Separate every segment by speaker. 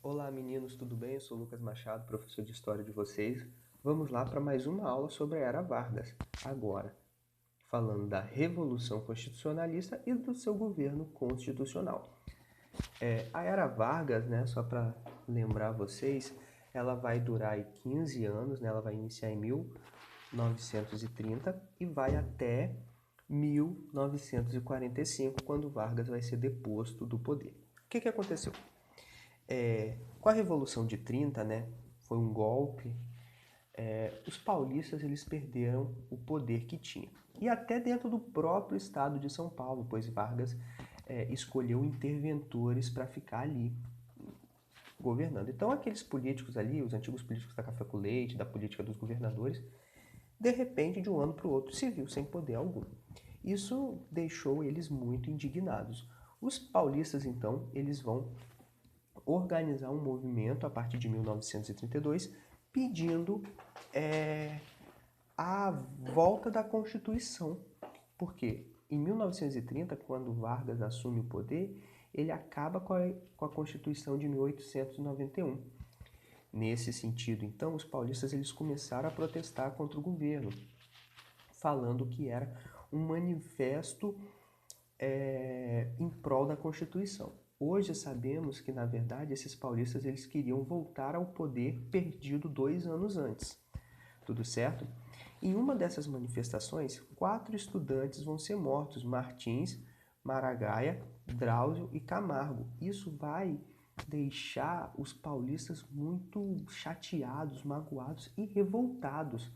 Speaker 1: Olá meninos, tudo bem? Eu sou o Lucas Machado, professor de História de vocês. Vamos lá para mais uma aula sobre a Era Vargas. Agora, falando da Revolução Constitucionalista e do seu governo constitucional. A Era Vargas, né, só para lembrar vocês, ela vai durar aí 15 anos, né, ela vai iniciar em 1930 e vai até 1945, quando Vargas vai ser deposto do poder. O que aconteceu? Com a Revolução de 30, né, foi um golpe, os paulistas eles perderam o poder que tinham. E até dentro do próprio estado de São Paulo, pois Vargas escolheu interventores para ficar ali governando. Então aqueles políticos ali, os antigos políticos da Café com Leite, da política dos governadores, de repente, de um ano para o outro, se viu sem poder algum. Isso deixou eles muito indignados. Os paulistas, então, eles vão organizar um movimento a partir de 1932 pedindo a volta da Constituição. Porque em 1930, quando Vargas assume o poder, ele acaba com a Constituição de 1891. Nesse sentido, então, os paulistas eles começaram a protestar contra o governo, falando que era um manifesto em prol da Constituição. Hoje sabemos que, na verdade, esses paulistas eles queriam voltar ao poder perdido 2 anos antes. Tudo certo? Em uma dessas manifestações, 4 estudantes vão ser mortos: Martins, Maragaia, Drauzio e Camargo. Isso vai deixar os paulistas muito chateados, magoados e revoltados.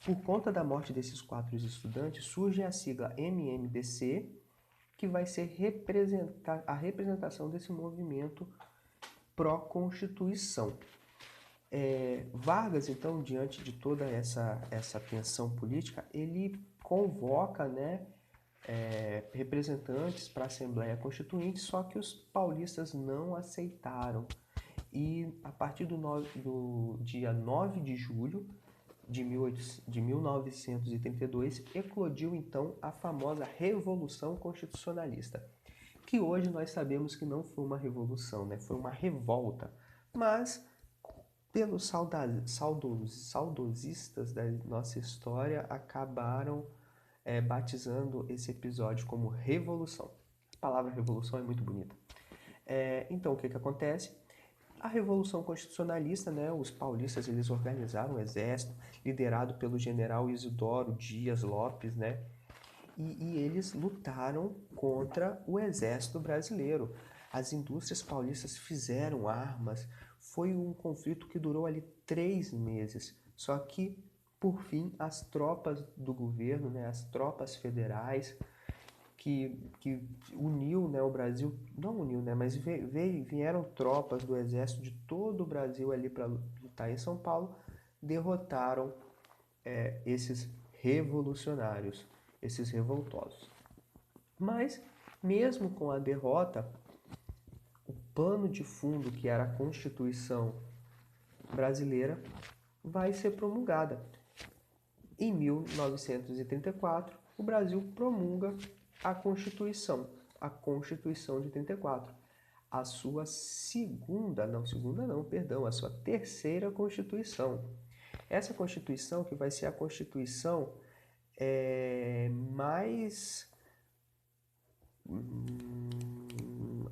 Speaker 1: Por conta da morte desses 4 estudantes, surge a sigla MMDC, que vai ser a representação desse movimento pró-constituição. Vargas, então, diante de toda essa tensão política, ele convoca, né, representantes para a Assembleia Constituinte, só que os paulistas não aceitaram. E a partir do dia 9 de julho de 1932, eclodiu então a famosa Revolução Constitucionalista, que hoje nós sabemos que não foi uma revolução, né? Foi uma revolta. Mas, pelos saudosistas da nossa história, acabaram batizando esse episódio como Revolução. A palavra revolução é muito bonita. Então, o que acontece? A Revolução Constitucionalista, né, os paulistas eles organizaram um exército liderado pelo general Isidoro Dias Lopes, né, e eles lutaram contra o exército brasileiro. As indústrias paulistas fizeram armas. Foi um conflito que durou ali 3 meses. Só que, por fim, as tropas do governo, né, as tropas federais, que uniu, né, o Brasil, não uniu, né, mas vieram tropas do exército de todo o Brasil ali para lutar em São Paulo, derrotaram esses revolucionários, esses revoltosos. Mas, mesmo com a derrota, o pano de fundo que era a Constituição brasileira vai ser promulgada. Em 1934, o Brasil promulga a Constituição de 34, a sua a sua terceira Constituição. Essa Constituição que vai ser a Constituição mais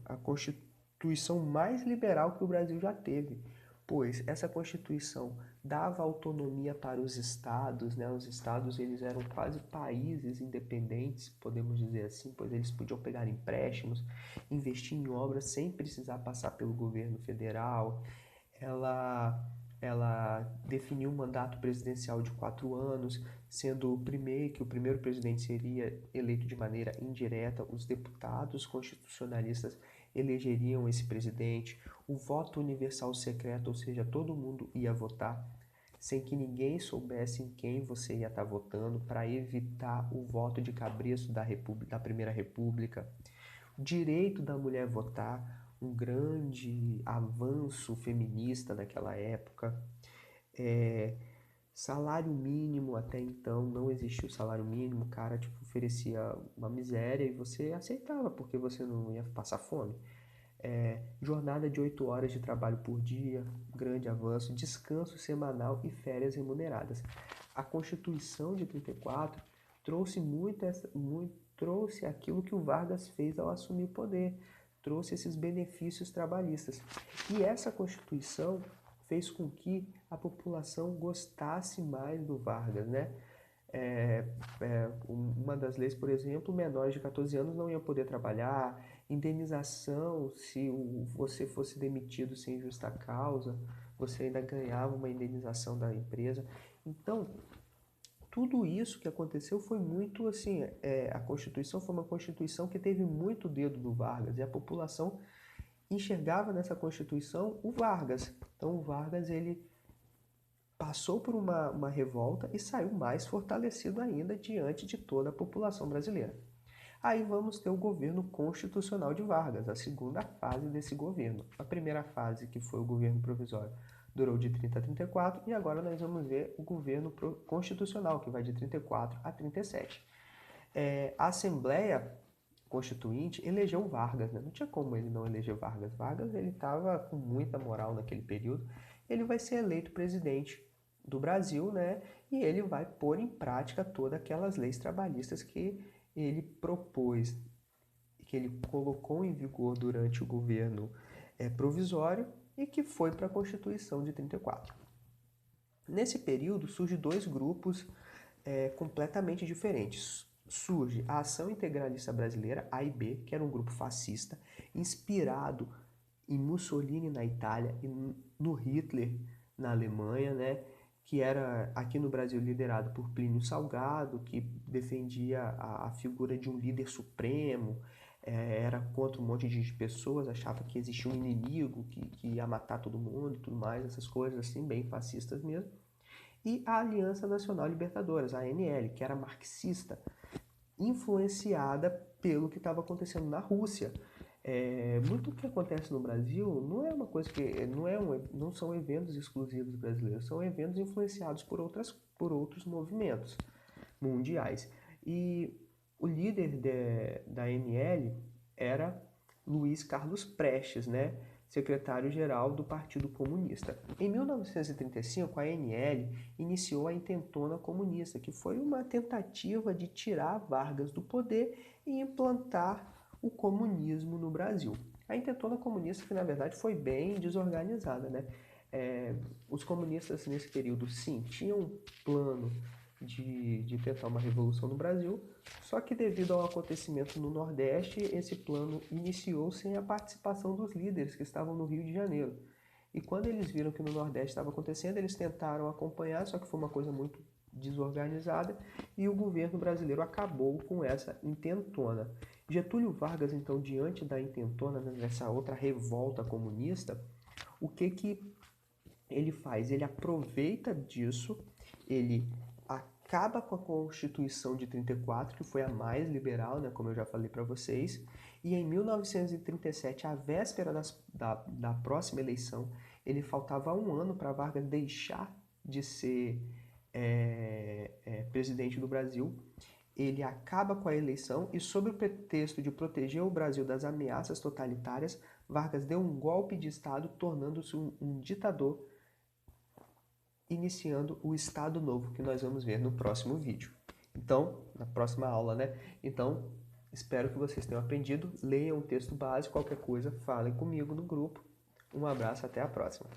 Speaker 1: a Constituição mais liberal que o Brasil já teve, pois essa Constituição dava autonomia para os estados, né? Os estados eles eram quase países independentes, podemos dizer assim, pois eles podiam pegar empréstimos, investir em obras sem precisar passar pelo governo federal. Ela ela definiu um mandato presidencial de 4 anos, sendo que o primeiro presidente seria eleito de maneira indireta, os deputados constitucionalistas elegeriam esse presidente, o voto universal secreto, ou seja, todo mundo ia votar sem que ninguém soubesse em quem você ia estar votando, para evitar o voto de cabresto da Primeira República. O direito da mulher votar, um grande avanço feminista naquela época. É, Salário mínimo, até então não existia o salário mínimo, o cara oferecia uma miséria e você aceitava porque você não ia passar fome. jornada de 8 horas de trabalho por dia, grande avanço, descanso semanal e férias remuneradas. A Constituição de 34 trouxe trouxe aquilo que o Vargas fez ao assumir o poder, trouxe esses benefícios trabalhistas. E essa Constituição fez com que a população gostasse mais do Vargas, né? Uma das leis, por exemplo, menores de 14 anos não iam poder trabalhar, indenização se você fosse demitido sem justa causa, você ainda ganhava uma indenização da empresa. Então, tudo isso que aconteceu foi muito assim, a Constituição foi uma Constituição que teve muito dedo do Vargas, e a população enxergava nessa Constituição o Vargas. Então o Vargas, ele passou por uma revolta e saiu mais fortalecido ainda diante de toda a população brasileira. Aí vamos ter o governo constitucional de Vargas, a segunda fase desse governo. A primeira fase, que foi o governo provisório, durou de 30 a 34, e agora nós vamos ver o governo constitucional, que vai de 34 a 37. A Assembleia Constituinte elegeu Vargas, né? Não tinha como ele não eleger Vargas. Vargas, ele estava com muita moral naquele período. Ele vai ser eleito presidente do Brasil, né? E ele vai pôr em prática todas aquelas leis trabalhistas que ele propôs, que ele colocou em vigor durante o governo provisório e que foi para a Constituição de 34. Nesse período, surgem dois grupos completamente diferentes. Surge a Ação Integralista Brasileira, AIB, que era um grupo fascista, inspirado em Mussolini na Itália e no Hitler na Alemanha, né? Que era aqui no Brasil liderado por Plínio Salgado, que defendia a figura de um líder supremo, era contra um monte de pessoas, achava que existia um inimigo que ia matar todo mundo e tudo mais, essas coisas assim, bem fascistas mesmo. E a Aliança Nacional Libertadora, a ANL, que era marxista, influenciada pelo que estava acontecendo na Rússia. Muito do que acontece no Brasil não é uma coisa que não são eventos exclusivos brasileiros, são eventos influenciados por outros movimentos mundiais. E o líder da ANL era Luiz Carlos Prestes, né? Secretário-geral do Partido Comunista. Em 1935, a ANL iniciou a Intentona Comunista, que foi uma tentativa de tirar Vargas do poder e implantar o comunismo no Brasil. A Intentona Comunista, que na verdade foi bem desorganizada, né? Os comunistas nesse período, sim, tinham um plano de tentar uma revolução no Brasil, só que devido ao acontecimento no Nordeste, esse plano iniciou sem a participação dos líderes que estavam no Rio de Janeiro. E quando eles viram que no Nordeste estava acontecendo, eles tentaram acompanhar, só que foi uma coisa muito desorganizada, e o governo brasileiro acabou com essa intentona. Getúlio Vargas, então, diante da intentona, dessa outra revolta comunista, o que ele faz? Ele aproveita disso, ele acaba com a Constituição de 34, que foi a mais liberal, né, como eu já falei para vocês, e em 1937, à véspera da próxima eleição, ele faltava um ano para Vargas deixar de ser presidente do Brasil. Ele acaba com a eleição e, sob o pretexto de proteger o Brasil das ameaças totalitárias, Vargas deu um golpe de Estado, tornando-se um ditador, iniciando o Estado Novo, que nós vamos ver no próximo vídeo. Então, na próxima aula, né? Então, espero que vocês tenham aprendido. Leiam o texto básico, qualquer coisa, falem comigo no grupo. Um abraço, até a próxima.